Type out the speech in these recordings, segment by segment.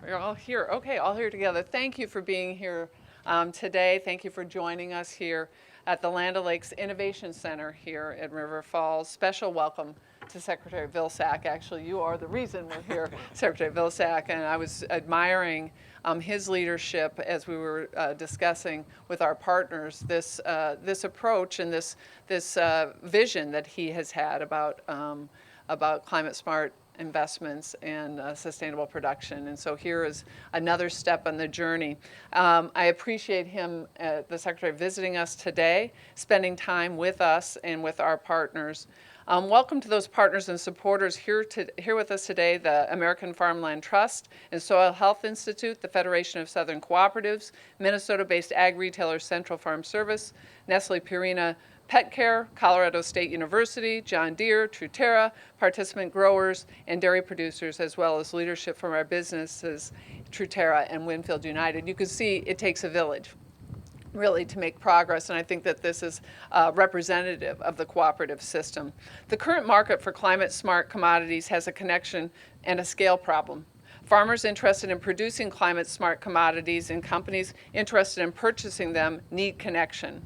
You're all here. Okay, all here together. Thank you for being here today. Thank you for joining us here at the Land O'Lakes Innovation Center here in River Falls. Special welcome to Secretary Vilsack. Actually, you are the reason we're here, Secretary Vilsack, and I was admiring his leadership as we were discussing with our partners this approach and this vision that he has had about climate smart investments and sustainable production. And so here is another step on the journey. I appreciate him, the Secretary, visiting us today, spending time with us and with our partners. Welcome to those partners and supporters here with us today, the American Farmland Trust and Soil Health Institute, the Federation of Southern Cooperatives, Minnesota-based ag retailer Central Farm Service, Nestle Purina Pet Care, Colorado State University, John Deere, Truterra, participant growers, and dairy producers, as well as leadership from our businesses, Truterra and WinField United. You can see it takes a village, really, to make progress, and I think that this is representative of the cooperative system. The current market for climate-smart commodities has a connection and a scale problem. Farmers interested in producing climate-smart commodities and companies interested in purchasing them need connection.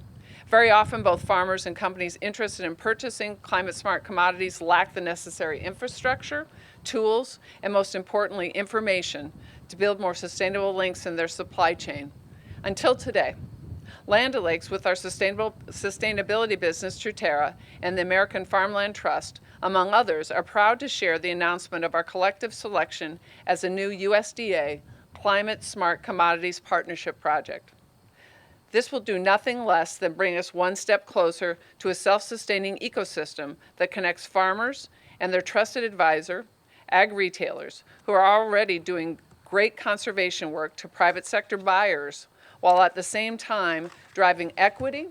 Very often, both farmers and companies interested in purchasing climate-smart commodities lack the necessary infrastructure, tools, and most importantly, information to build more sustainable links in their supply chain. Until today, Land O'Lakes, with our sustainability business, Truterra, and the American Farmland Trust, among others, are proud to share the announcement of our collective selection as a new USDA Climate Smart Commodities Partnership Project. This will do nothing less than bring us one step closer to a self-sustaining ecosystem that connects farmers and their trusted advisor, ag retailers, who are already doing great conservation work, to private sector buyers, while at the same time driving equity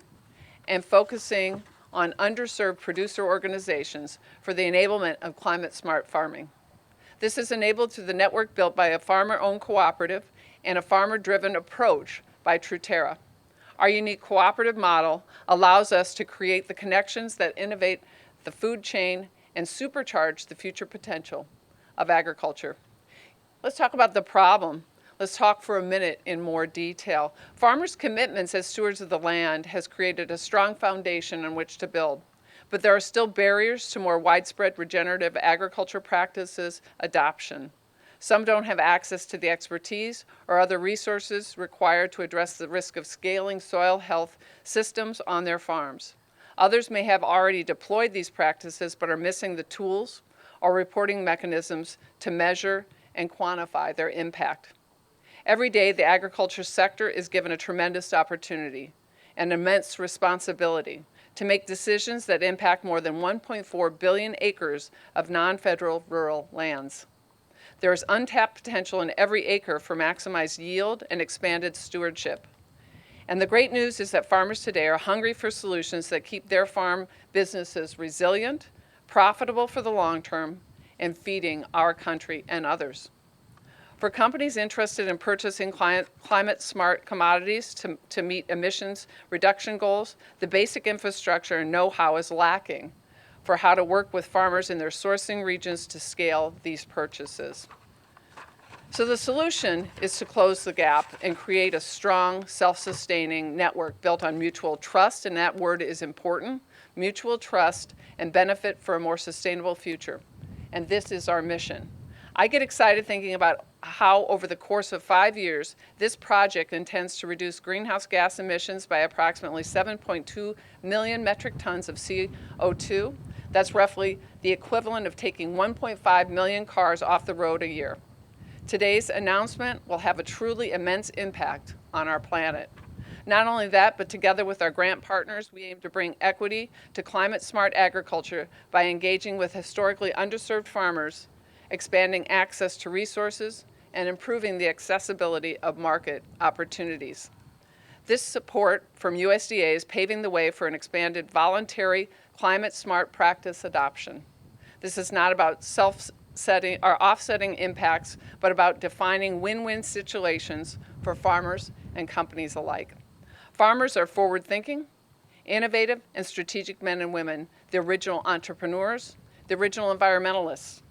and focusing on underserved producer organizations for the enablement of climate-smart farming. This is enabled through the network built by a farmer-owned cooperative and a farmer-driven approach by Truterra. Our unique cooperative model allows us to create the connections that innovate the food chain and supercharge the future potential of agriculture. Let's talk about the problem. Let's talk for a minute in more detail. Farmers' commitments as stewards of the land has created a strong foundation on which to build, but there are still barriers to more widespread regenerative agriculture practices adoption. Some don't have access to the expertise or other resources required to address the risk of scaling soil health systems on their farms. Others may have already deployed these practices but are missing the tools or reporting mechanisms to measure and quantify their impact. Every day, the agriculture sector is given a tremendous opportunity and immense responsibility to make decisions that impact more than 1.4 billion acres of non-federal rural lands. There is untapped potential in every acre for maximized yield and expanded stewardship. And the great news is that farmers today are hungry for solutions that keep their farm businesses resilient, profitable for the long term, and feeding our country and others. For companies interested in purchasing climate-smart commodities to meet emissions reduction goals, the basic infrastructure and know-how is lacking for how to work with farmers in their sourcing regions to scale these purchases. So the solution is to close the gap and create a strong, self-sustaining network built on mutual trust, and that word is important, mutual trust and benefit for a more sustainable future. And this is our mission. I get excited thinking about how over the course of 5 years, this project intends to reduce greenhouse gas emissions by approximately 7.2 million metric tons of CO2. That's roughly the equivalent of taking 1.5 million cars off the road a year. Today's announcement will have a truly immense impact on our planet. Not only that, but together with our grant partners, we aim to bring equity to climate-smart agriculture by engaging with historically underserved farmers, expanding access to resources, and improving the accessibility of market opportunities. This support from USDA is paving the way for an expanded voluntary climate-smart practice adoption. This is not about self-setting or offsetting impacts, but about defining win-win situations for farmers and companies alike. Farmers are forward-thinking, innovative, and strategic men and women, the original entrepreneurs, the original environmentalists.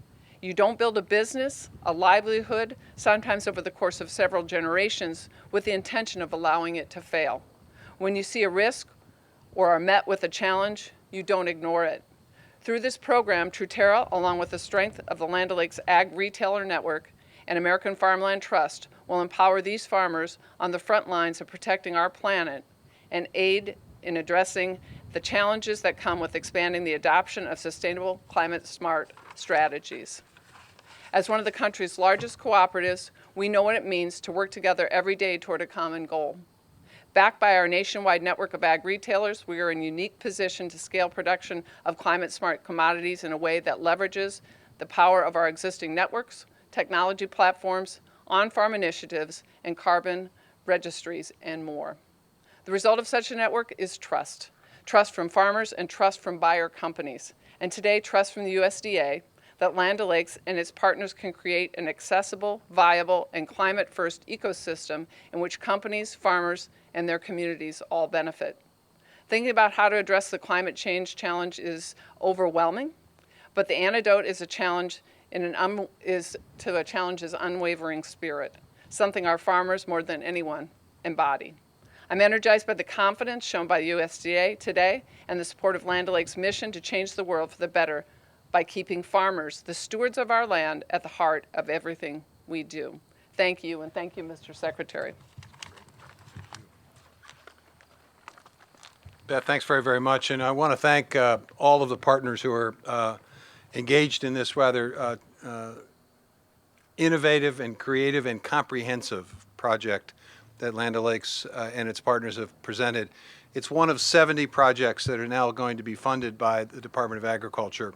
You don't build a business, a livelihood, sometimes over the course of several generations, with the intention of allowing it to fail. When you see a risk or are met with a challenge, you don't ignore it. Through this program, Truterra, along with the strength of the Land O'Lakes Ag Retailer Network and American Farmland Trust, will empower these farmers on the front lines of protecting our planet and aid in addressing the challenges that come with expanding the adoption of sustainable, climate-smart strategies. As one of the country's largest cooperatives, we know what it means to work together every day toward a common goal. Backed by our nationwide network of ag retailers, we are in a unique position to scale production of climate-smart commodities in a way that leverages the power of our existing networks, technology platforms, on-farm initiatives, and carbon registries, and more. The result of such a network is trust. Trust from farmers and trust from buyer companies. And today, trust from the USDA that Land O'Lakes and its partners can create an accessible, viable, and climate-first ecosystem in which companies, farmers, and their communities all benefit. Thinking about how to address the climate change challenge is overwhelming, but the antidote is a challenge is unwavering spirit, something our farmers more than anyone embody. I'm energized by the confidence shown by the USDA today and the support of Land O'Lakes' mission to change the world for the better by keeping farmers, the stewards of our land, at the heart of everything we do. Thank you, and thank you, Mr. Secretary. Beth, thanks very, very much. And I want to thank all of the partners who are engaged in this rather innovative and creative and comprehensive project that Land O'Lakes and its partners have presented. It's one of 70 projects that are now going to be funded by the Department of Agriculture.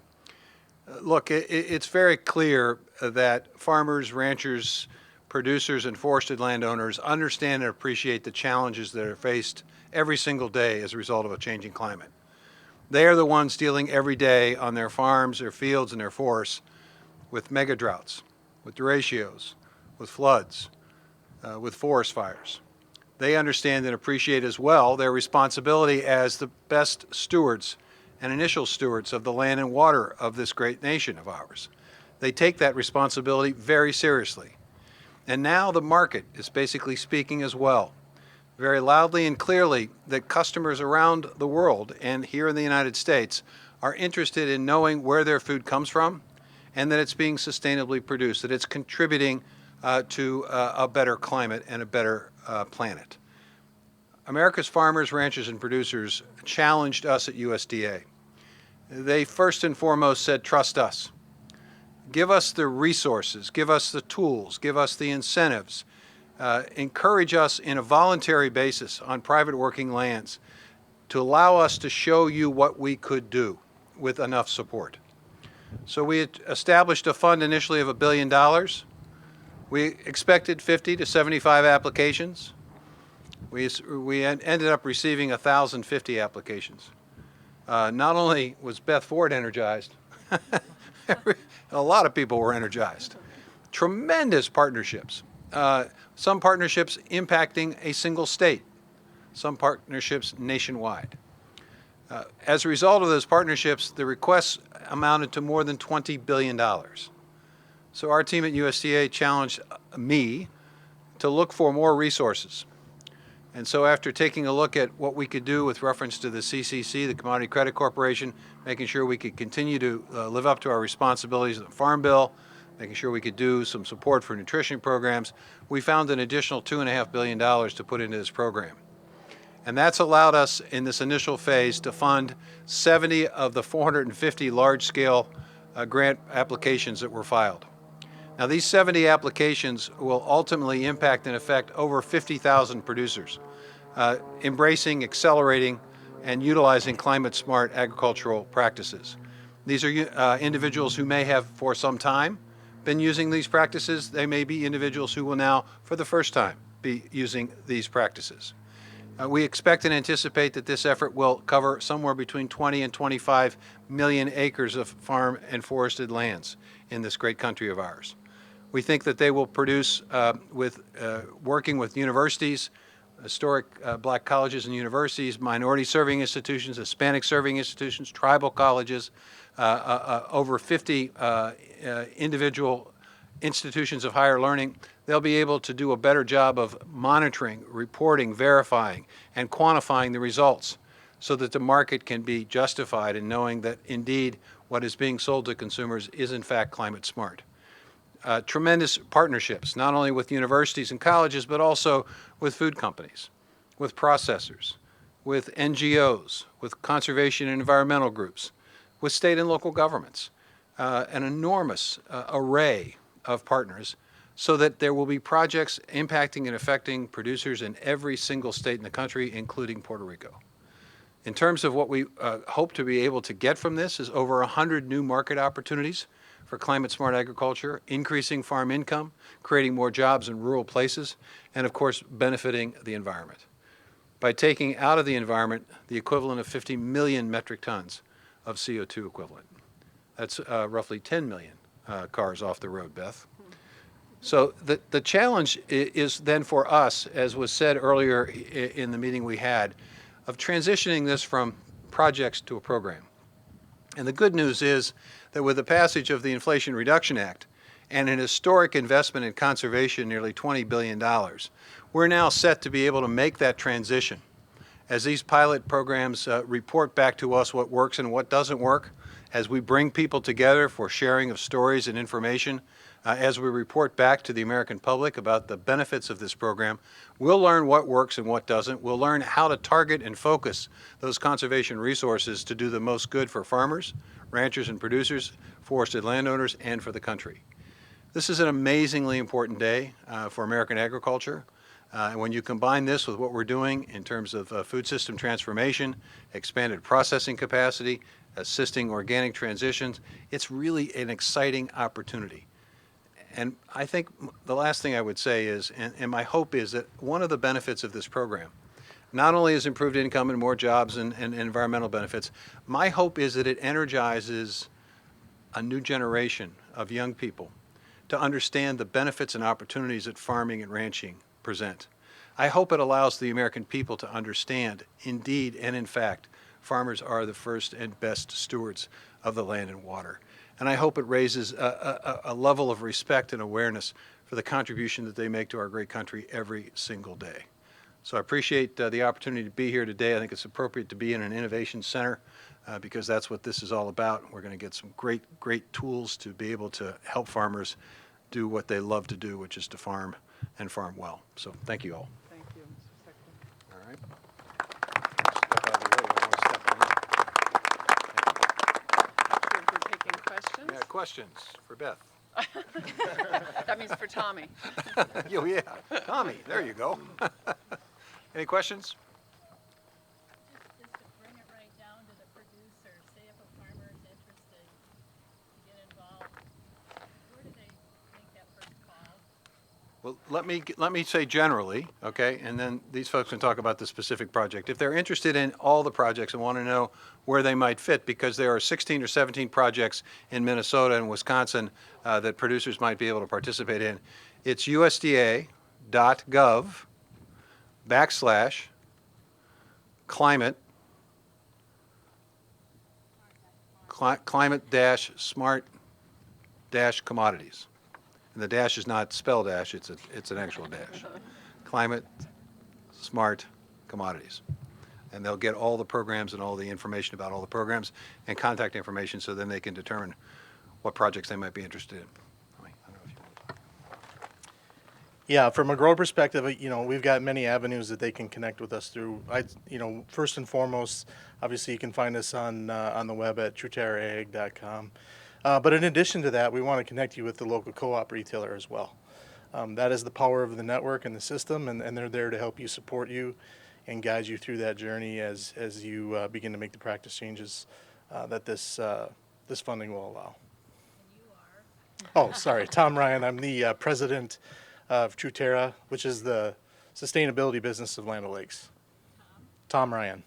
Look, it's very clear that farmers, ranchers, producers, and forested landowners understand and appreciate the challenges that are faced every single day as a result of a changing climate. They are the ones dealing every day on their farms, their fields, and their forests with mega droughts, with derechos, with floods, with forest fires. They understand and appreciate as well their responsibility as the best stewards and initial stewards of the land and water of this great nation of ours. They take that responsibility very seriously. And now the market is basically speaking as well, very loudly and clearly, that customers around the world and here in the United States are interested in knowing where their food comes from and that it's being sustainably produced, that it's contributing to a better climate and a better planet. America's farmers, ranchers, and producers challenged us at USDA. They first and foremost said, trust us. Give us the resources, give us the tools, give us the incentives. Encourage us in a voluntary basis on private working lands to allow us to show you what we could do with enough support. So we established a fund initially of $1 billion. We expected 50 to 75 applications. We ended up receiving 1,050 applications. Not only was Beth Ford energized, a lot of people were energized. Tremendous partnerships. Some partnerships impacting a single state, some partnerships nationwide. As a result of those partnerships, the requests amounted to more than $20 billion. So our team at USDA challenged me to look for more resources. And so after taking a look at what we could do with reference to the CCC, the Commodity Credit Corporation, making sure we could continue to live up to our responsibilities in the Farm Bill, making sure we could do some support for nutrition programs, we found an additional $2.5 billion to put into this program. And that's allowed us in this initial phase to fund 70 of the 450 large-scale grant applications that were filed. Now, these 70 applications will ultimately impact and affect over 50,000 producers, embracing, accelerating, and utilizing climate-smart agricultural practices. These are individuals who may have, for some time, been using these practices. They may be individuals who will now, for the first time, be using these practices. We expect and anticipate that this effort will cover somewhere between 20 and 25 million acres of farm and forested lands in this great country of ours. We think that they will produce, working with universities, historic black colleges and universities, minority serving institutions, Hispanic serving institutions, tribal colleges, over 50 individual institutions of higher learning. They'll be able to do a better job of monitoring, reporting, verifying, and quantifying the results so that the market can be justified in knowing that indeed what is being sold to consumers is in fact climate smart. Tremendous partnerships, not only with universities and colleges, but also with food companies, with processors, with NGOs, with conservation and environmental groups, with state and local governments, an enormous array of partners, so that there will be projects impacting and affecting producers in every single state in the country, including Puerto Rico. In terms of what we hope to be able to get from this is over 100 new market opportunities for climate-smart agriculture, increasing farm income, creating more jobs in rural places, and of course, benefiting the environment. By taking out of the environment the equivalent of 50 million metric tons of CO2 equivalent. That's roughly 10 million cars off the road, Beth. So the challenge is then for us, as was said earlier in the meeting we had, of transitioning this from projects to a program. And the good news is that with the passage of the Inflation Reduction Act and an historic investment in conservation, nearly $20 billion, we're now set to be able to make that transition. As these pilot programs report back to us what works and what doesn't work, as we bring people together for sharing of stories and information, as we report back to the American public about the benefits of this program, we'll learn what works and what doesn't. We'll learn how to target and focus those conservation resources to do the most good for farmers, ranchers and producers, forested landowners, and for the country. This is an amazingly important day for American agriculture. And when you combine this with what we're doing in terms of food system transformation, expanded processing capacity, assisting organic transitions, it's really an exciting opportunity. And I think the last thing I would say is, and my hope is that one of the benefits of this program, not only is improved income and more jobs and environmental benefits, my hope is that it energizes a new generation of young people to understand the benefits and opportunities that farming and ranching present. I hope it allows the American people to understand, indeed and in fact, farmers are the first and best stewards of the land and water. And I hope it raises a level of respect and awareness for the contribution that they make to our great country every single day. So I appreciate the opportunity to be here today. I think it's appropriate to be in an innovation center because that's what this is all about. We're going to get some great tools to be able to help farmers do what they love to do, which is to farm and farm well. So thank you all. Thank you, Mr. Secretary. All right. Step out of the way. I want to step in. We've been taking questions. Yeah, questions for Beth. That means for Tommy. Yeah, Tommy, there you go. Any questions? Just to bring it right down to the producer, say if a farmer is interested to get involved, where do they make that first call? Well, let me say generally, okay, and then these folks can talk about the specific project. If they're interested in all the projects and want to know where they might fit, because there are 16 or 17 projects in Minnesota and Wisconsin that producers might be able to participate in, it's USDA.gov/climate climate-smart-commodities. And the dash is not spell dash, it's an actual dash. Climate smart commodities. And they'll get all the programs and all the information about all the programs and contact information so then they can determine what projects they might be interested in. I don't know if you want to talk. Yeah, from a grower perspective, we've got many avenues that they can connect with us through. First and foremost, obviously you can find us on the web at truterraag.com. But in addition to that, we want to connect you with the local co-op retailer as well. That is the power of the network and the system, and they're there to help you, support you, and guide you through that journey as you begin to make the practice changes that this funding will allow. And you are? Oh, sorry, Tom Ryan. I'm the president of Truterra, which is the sustainability business of Land O'Lakes. Tom Ryan.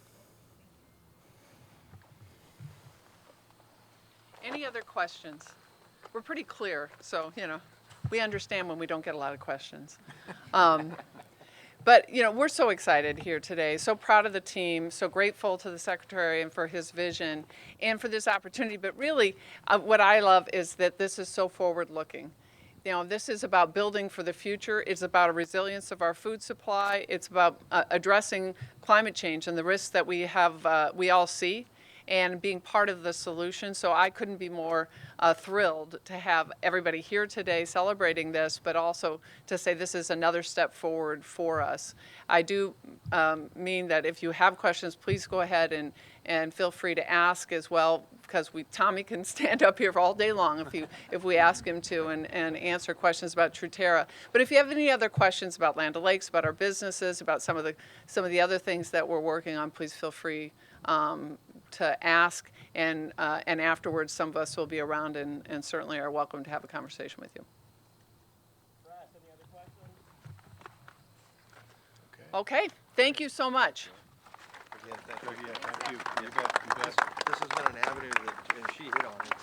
Any other questions? We're pretty clear, so, we understand when we don't get a lot of questions. But, you know, we're so excited here today, so proud of the team, so grateful to the Secretary and for his vision and for this opportunity. But really, what I love is that this is so forward-looking. You know, this is about building for the future. It's about a resilience of our food supply. It's about addressing climate change and the risks that we have, we all see, and being part of the solution. So I couldn't be more thrilled to have everybody here today celebrating this, but also to say this is another step forward for us. I do mean that if you have questions, please go ahead and feel free to ask as well, because Tommy can stand up here all day long if we ask him to and answer questions about Truterra. But if you have any other questions about Land O'Lakes, about our businesses, about some of the other things that we're working on, please feel free to ask, and afterwards some of us will be around and certainly are welcome to have a conversation with you. Any other questions? Okay, thank you so much. Again, thank you. You bet. This has been an avenue that, and she hit on it,